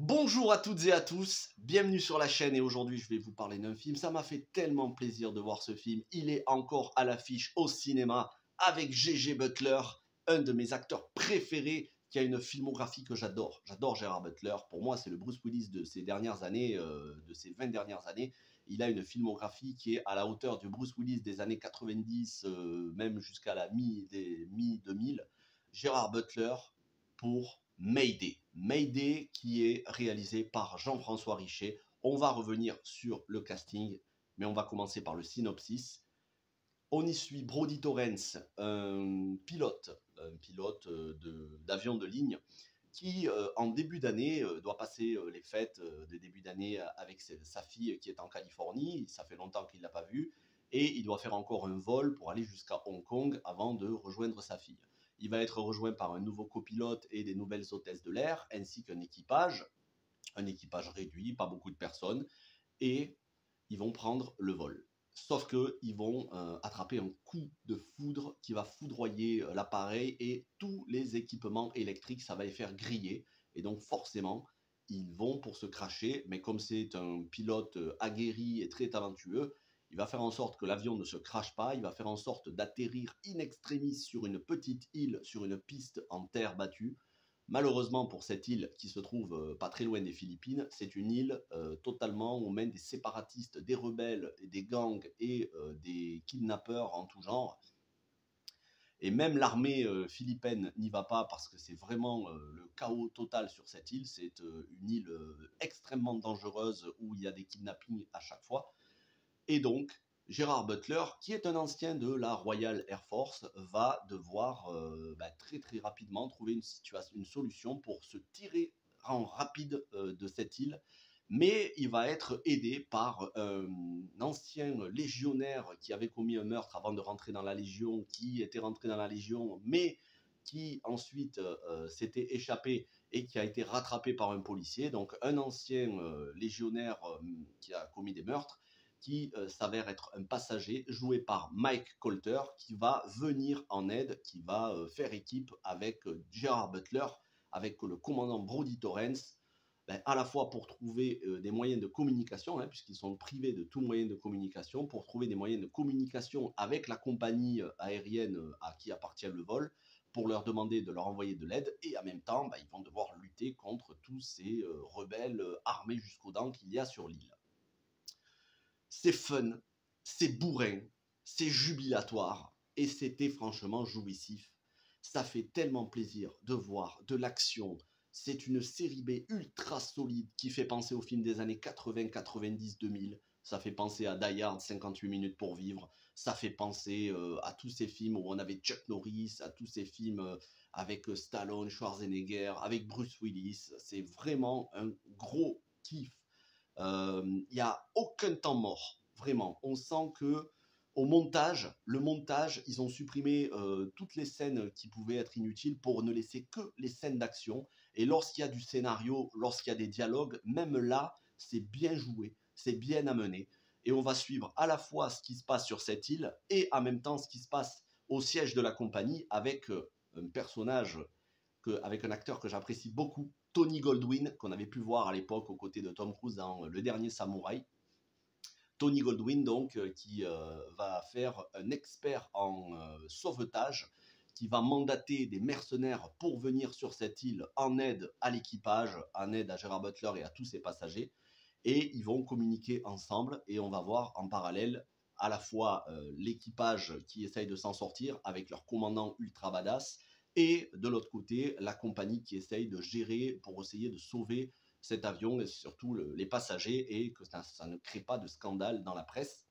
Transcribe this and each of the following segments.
Bonjour à toutes et à tous, bienvenue sur la chaîne et aujourd'hui je vais vous parler d'un film. Ça m'a fait tellement plaisir de voir ce film. Il est encore à l'affiche au cinéma avec G.G. Butler, un de mes acteurs préférés qui a une filmographie que j'adore. J'adore Gerard Butler, pour moi c'est le Bruce Willis de ces dernières années, de ces 20 dernières années. Il a une filmographie qui est à la hauteur du Bruce Willis des années 90, même jusqu'à la mi-2000. Gerard Butler pour Mayday. Mayday qui est réalisé par Jean-François Richet. On va revenir sur le casting, mais on va commencer par le synopsis. On y suit Brody Torrance, un pilote d'avion de ligne, qui en début d'année doit passer les fêtes de début d'année avec sa fille qui est en Californie. Ça fait longtemps qu'il ne l'a pas vue. Et il doit faire encore un vol pour aller jusqu'à Hong Kong avant de rejoindre sa fille. Il va être rejoint par un nouveau copilote et des nouvelles hôtesses de l'air, ainsi qu'un équipage réduit, pas beaucoup de personnes, et ils vont prendre le vol. Sauf qu'ils vont attraper un coup de foudre qui va foudroyer l'appareil et tous les équipements électriques, ça va les faire griller. Et donc forcément, ils vont pour se cracher, mais comme c'est un pilote aguerri et très talentueux, il va faire en sorte que l'avion ne se crache pas, il va faire en sorte d'atterrir in extremis sur une petite île, sur une piste en terre battue. Malheureusement pour cette île qui se trouve pas très loin des Philippines, c'est une île totalement aux mains des séparatistes, des rebelles, des gangs et des kidnappeurs en tout genre. Et même l'armée philippine n'y va pas parce que c'est vraiment le chaos total sur cette île. C'est une île extrêmement dangereuse où il y a des kidnappings à chaque fois. Et donc, Gerard Butler, qui est un ancien de la Royal Air Force, va devoir très très rapidement trouver une solution pour se tirer en rapide de cette île. Mais il va être aidé par un ancien légionnaire qui avait commis un meurtre avant de rentrer dans la Légion, qui était rentré dans la Légion, mais qui ensuite s'était échappé et qui a été rattrapé par un policier. Donc un ancien légionnaire qui a commis des meurtres, qui s'avère être un passager joué par Mike Colter, qui va venir en aide, qui va faire équipe avec Gerard Butler, avec le commandant Brody Torrance, à la fois pour trouver des moyens de communication, puisqu'ils sont privés de tout moyen de communication, pour trouver des moyens de communication avec la compagnie aérienne à qui appartient le vol, pour leur demander de leur envoyer de l'aide, et en même temps, ils vont devoir lutter contre tous ces rebelles armés jusqu'aux dents qu'il y a sur l'île. C'est fun, c'est bourrin, c'est jubilatoire et c'était franchement jouissif. Ça fait tellement plaisir de voir de l'action. C'est une série B ultra solide qui fait penser aux films des années 80, 90, 2000. Ça fait penser à Die Hard, 58 minutes pour vivre. Ça fait penser à tous ces films où on avait Chuck Norris, à tous ces films avec Stallone, Schwarzenegger, avec Bruce Willis. C'est vraiment un gros kiff. Il n'y a aucun temps mort, vraiment. On sent que au montage, le montage, ils ont supprimé toutes les scènes qui pouvaient être inutiles pour ne laisser que les scènes d'action. Et lorsqu'il y a du scénario, lorsqu'il y a des dialogues, même là, c'est bien joué, c'est bien amené. Et on va suivre à la fois ce qui se passe sur cette île et en même temps ce qui se passe au siège de la compagnie avec un personnage avec un acteur que j'apprécie beaucoup, Tony Goldwyn, qu'on avait pu voir à l'époque aux côtés de Tom Cruise dans Le Dernier Samouraï. Tony Goldwyn, donc, qui va faire un expert en sauvetage, qui va mandater des mercenaires pour venir sur cette île en aide à l'équipage, en aide à Gerard Butler et à tous ses passagers. Et ils vont communiquer ensemble et on va voir en parallèle à la fois l'équipage qui essaye de s'en sortir avec leur commandant ultra badass et de l'autre côté la compagnie qui essaye de gérer pour essayer de sauver cet avion et surtout les passagers et que ça ne crée pas de scandale dans la presse.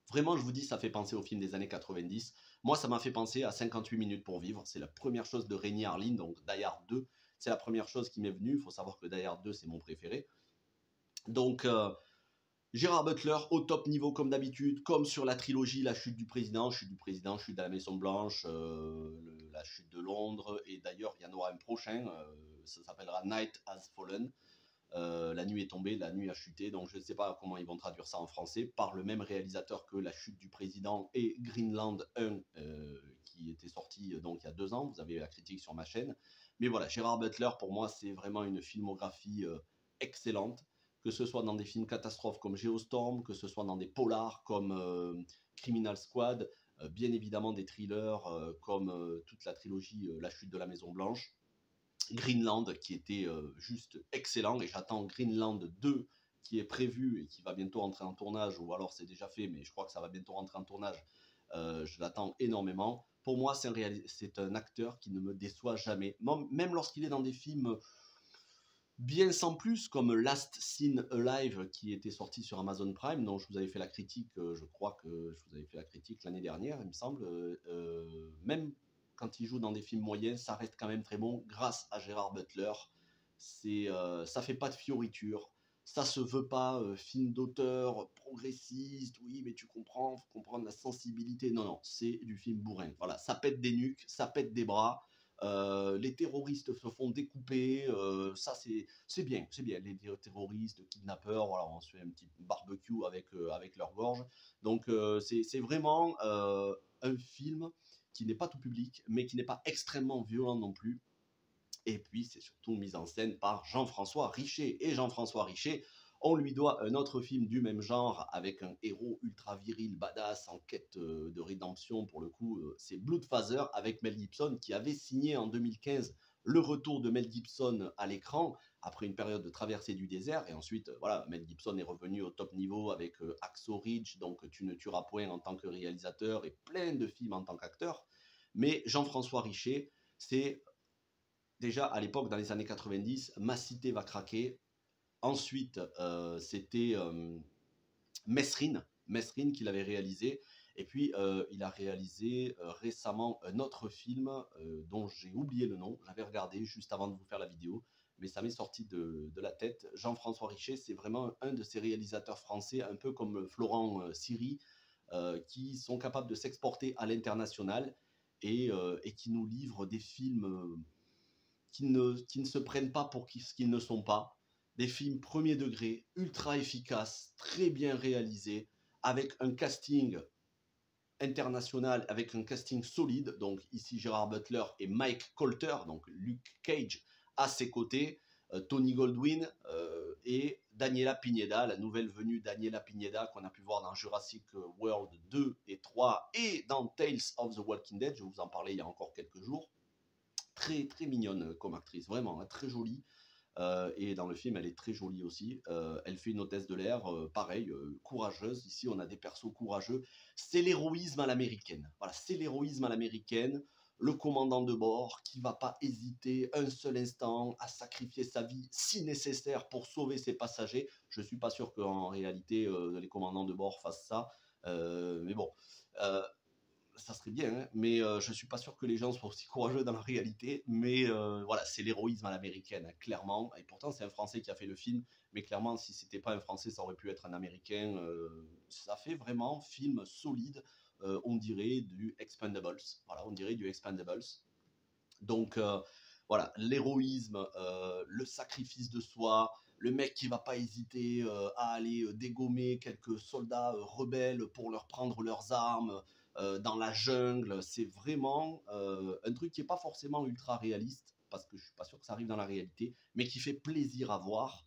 Vraiment, je vous dis, ça fait penser au film des années 90. Moi, ça m'a fait penser à 58 minutes pour vivre. C'est la première chose de Renny Harlin, donc Die Hard 2. C'est la première chose qui m'est venue. Il faut savoir que Die Hard 2, c'est mon préféré. Donc, Gerard Butler au top niveau comme d'habitude, comme sur la trilogie La chute du président, chute de la Maison Blanche, la chute de Londres, et d'ailleurs il y en aura un prochain, ça s'appellera Night Has Fallen, la nuit est tombée, la nuit a chuté, donc je ne sais pas comment ils vont traduire ça en français, par le même réalisateur que La chute du président et Greenland 1, qui était sorti donc il y a 2 ans, vous avez la critique sur ma chaîne. Mais voilà, Gérard Butler, pour moi, c'est vraiment une filmographie excellente, que ce soit dans des films catastrophes comme Geostorm, que ce soit dans des polars comme Criminal Squad, bien évidemment des thrillers comme toute la trilogie La chute de la Maison Blanche, Greenland qui était juste excellent, et j'attends Greenland 2 qui est prévu et qui va bientôt entrer en tournage, ou alors c'est déjà fait, mais je crois que ça va bientôt rentrer en tournage. Je l'attends énormément. Pour moi, c'est un acteur qui ne me déçoit jamais, même lorsqu'il est dans des films bien sans plus, comme Last Scene Alive qui était sorti sur Amazon Prime, dont je vous avais fait la critique, je crois que je vous avais fait la critique l'année dernière, il me semble. Même quand il joue dans des films moyens, ça reste quand même très bon grâce à Gérard Butler. Ça fait pas de fioritures, ça se veut pas film d'auteur progressiste, oui mais tu comprends, faut comprendre la sensibilité. Non, non, c'est du film bourrin. Voilà, ça pète des nuques, ça pète des bras. Les terroristes se font découper, ça c'est bien, c'est bien. Les terroristes, kidnappeurs, voilà, on se fait un petit barbecue avec leur gorge. Donc c'est vraiment un film qui n'est pas tout public, mais qui n'est pas extrêmement violent non plus. Et puis c'est surtout mis en scène par Jean-François Richer. Et Jean-François Richer, on lui doit un autre film du même genre, avec un héros ultra viril, badass, en quête de rédemption pour le coup, c'est Bloodfather avec Mel Gibson, qui avait signé en 2015 le retour de Mel Gibson à l'écran, après une période de traversée du désert, et ensuite, voilà, Mel Gibson est revenu au top niveau avec Hacksaw Ridge, donc Tu ne tueras point en tant que réalisateur, et plein de films en tant qu'acteur. Mais Jean-François Richer, c'est déjà à l'époque, dans les années 90, Ma cité va craquer. Ensuite, c'était Mesrine qu'il avait réalisé. Et puis, il a réalisé récemment un autre film dont j'ai oublié le nom. J'avais regardé juste avant de vous faire la vidéo, mais ça m'est sorti de la tête. Jean-François Richer, c'est vraiment un de ces réalisateurs français, un peu comme Florent Siri, qui sont capables de s'exporter à l'international et qui nous livrent des films qui ne se prennent pas pour ce qu'ils ne sont pas. Des films premier degré, ultra efficaces, très bien réalisés, avec un casting international, avec un casting solide. Donc ici Gérard Butler et Mike Colter, donc Luke Cage à ses côtés, Tony Goldwyn et Daniela Pineda, la nouvelle venue Daniela Pineda qu'on a pu voir dans Jurassic World 2 et 3 et dans Tales of the Walking Dead, je vous en parlais il y a encore quelques jours. Très très mignonne comme actrice, vraiment, hein, très jolie. Et dans le film, elle est très jolie aussi. Elle fait une hôtesse de l'air, pareil, courageuse. Ici, on a des persos courageux. C'est l'héroïsme à l'américaine. Voilà, c'est l'héroïsme à l'américaine. Le commandant de bord qui va pas hésiter un seul instant à sacrifier sa vie si nécessaire pour sauver ses passagers. Je suis pas sûr qu'en réalité les commandants de bord fassent ça, mais bon. Ça serait bien, hein, mais je suis pas sûr que les gens soient aussi courageux dans la réalité. Mais voilà, c'est l'héroïsme à l'américaine, hein, clairement. Et pourtant, c'est un Français qui a fait le film, mais clairement, si c'était pas un Français, ça aurait pu être un Américain. Ça fait vraiment film solide. On dirait du Expendables. Voilà, on dirait du Expendables. Donc voilà, l'héroïsme, le sacrifice de soi, le mec qui va pas hésiter à aller dégommer quelques soldats rebelles pour leur prendre leurs armes dans la jungle, c'est vraiment un truc qui est pas forcément ultra réaliste, parce que je suis pas sûr que ça arrive dans la réalité, mais qui fait plaisir à voir.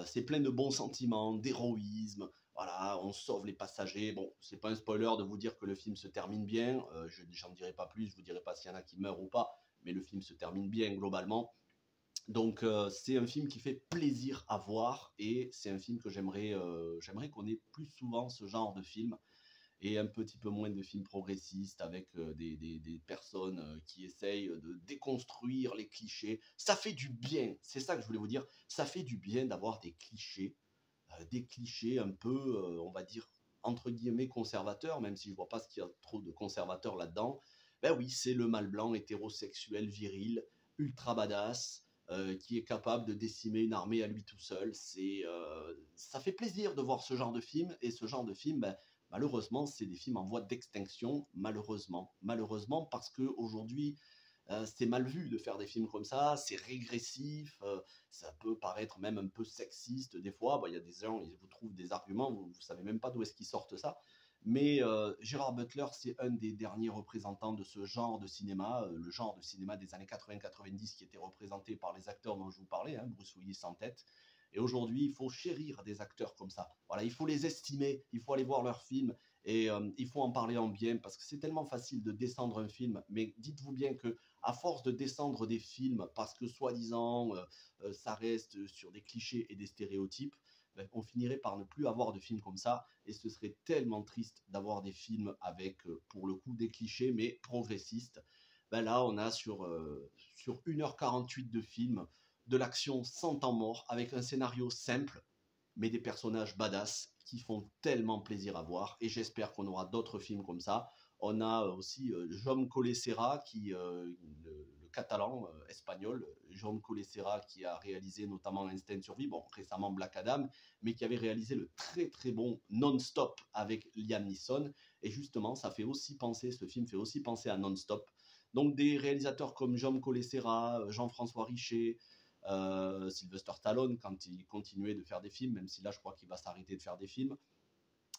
C'est plein de bons sentiments, d'héroïsme. Voilà, on sauve les passagers. Bon, c'est pas un spoiler de vous dire que le film se termine bien. J'en dirai pas plus, je vous dirai pas s'il y en a qui meurent ou pas, mais le film se termine bien globalement. Donc c'est un film qui fait plaisir à voir, et c'est un film que j'aimerais qu'on ait plus souvent ce genre de film, et un petit peu moins de films progressistes avec des personnes qui essayent de déconstruire les clichés. Ça fait du bien, c'est ça que je voulais vous dire, ça fait du bien d'avoir des clichés un peu, on va dire, entre guillemets conservateurs, même si je vois pas ce qu'il y a trop de conservateurs là-dedans. Ben oui, c'est le mâle blanc hétérosexuel viril, ultra badass, qui est capable de décimer une armée à lui tout seul. Ça fait plaisir de voir ce genre de film, et ce genre de film, ben, malheureusement, c'est des films en voie d'extinction, malheureusement. Malheureusement, parce qu'aujourd'hui, c'est mal vu de faire des films comme ça, c'est régressif, ça peut paraître même un peu sexiste des fois. Il y a des gens, ils vous trouvent des arguments, vous savez même pas d'où est-ce qu'ils sortent ça. Mais Gérard Butler, c'est un des derniers représentants de ce genre de cinéma, le genre de cinéma des années 80-90 qui était représenté par les acteurs dont je vous parlais, hein, Bruce Willis en tête. Et aujourd'hui, il faut chérir des acteurs comme ça. Voilà, il faut les estimer, il faut aller voir leurs films et il faut en parler en bien parce que c'est tellement facile de descendre un film. Mais dites-vous bien que à force de descendre des films parce que soi-disant ça reste sur des clichés et des stéréotypes, ben, on finirait par ne plus avoir de films comme ça et ce serait tellement triste d'avoir des films avec, pour le coup, des clichés mais progressistes. Ben là, on a sur 1h48 de film de l'action sans temps mort, avec un scénario simple, mais des personnages badass qui font tellement plaisir à voir. Et j'espère qu'on aura d'autres films comme ça. On a aussi Jaume Collet-Serra, le catalan espagnol, Jaume Collet-Serra, qui a réalisé notamment Instinct Survie, bon, récemment Black Adam, mais qui avait réalisé le très très bon Non-Stop avec Liam Neeson. Et justement, ça fait aussi penser, ce film fait aussi penser à Non-Stop. Donc des réalisateurs comme Jaume Collet-Serra, Jean-François Richet, Sylvester Stallone quand il continuait de faire des films, même si là je crois qu'il va s'arrêter de faire des films.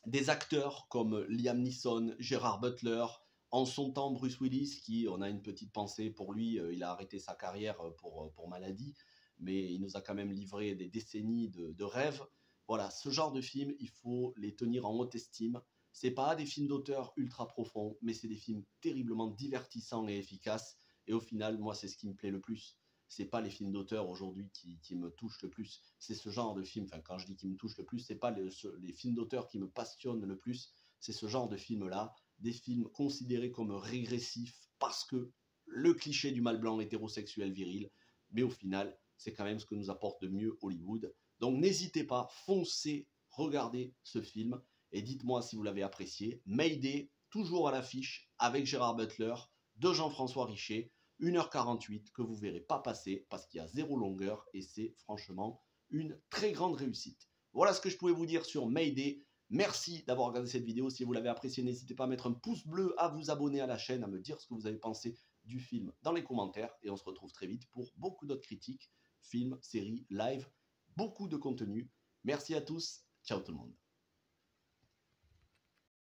Des acteurs comme Liam Neeson, Gerard Butler, en son temps Bruce Willis, qui on a une petite pensée pour lui, il a arrêté sa carrière pour maladie, mais il nous a quand même livré des décennies de rêves. Voilà, ce genre de films, il faut les tenir en haute estime. C'est pas des films d'auteur ultra profonds, mais c'est des films terriblement divertissants et efficaces. Et au final, moi, c'est ce qui me plaît le plus. C'est pas les films d'auteur aujourd'hui qui me touchent le plus. C'est ce genre de film, enfin quand je dis qui me touche le plus, c'est pas les films d'auteur qui me passionnent le plus, c'est ce genre de film-là, des films considérés comme régressifs parce que le cliché du mâle blanc hétérosexuel viril, mais au final, c'est quand même ce que nous apporte de mieux Hollywood. Donc n'hésitez pas, foncez, regardez ce film et dites-moi si vous l'avez apprécié. Mayday, toujours à l'affiche avec Gérard Butler, de Jean-François Richet, 1h48 que vous ne verrez pas passer parce qu'il y a zéro longueur et c'est franchement une très grande réussite. Voilà ce que je pouvais vous dire sur Mayday. Merci d'avoir regardé cette vidéo. Si vous l'avez appréciée, n'hésitez pas à mettre un pouce bleu, à vous abonner à la chaîne, à me dire ce que vous avez pensé du film dans les commentaires. Et on se retrouve très vite pour beaucoup d'autres critiques, films, séries, live, beaucoup de contenu. Merci à tous. Ciao tout le monde.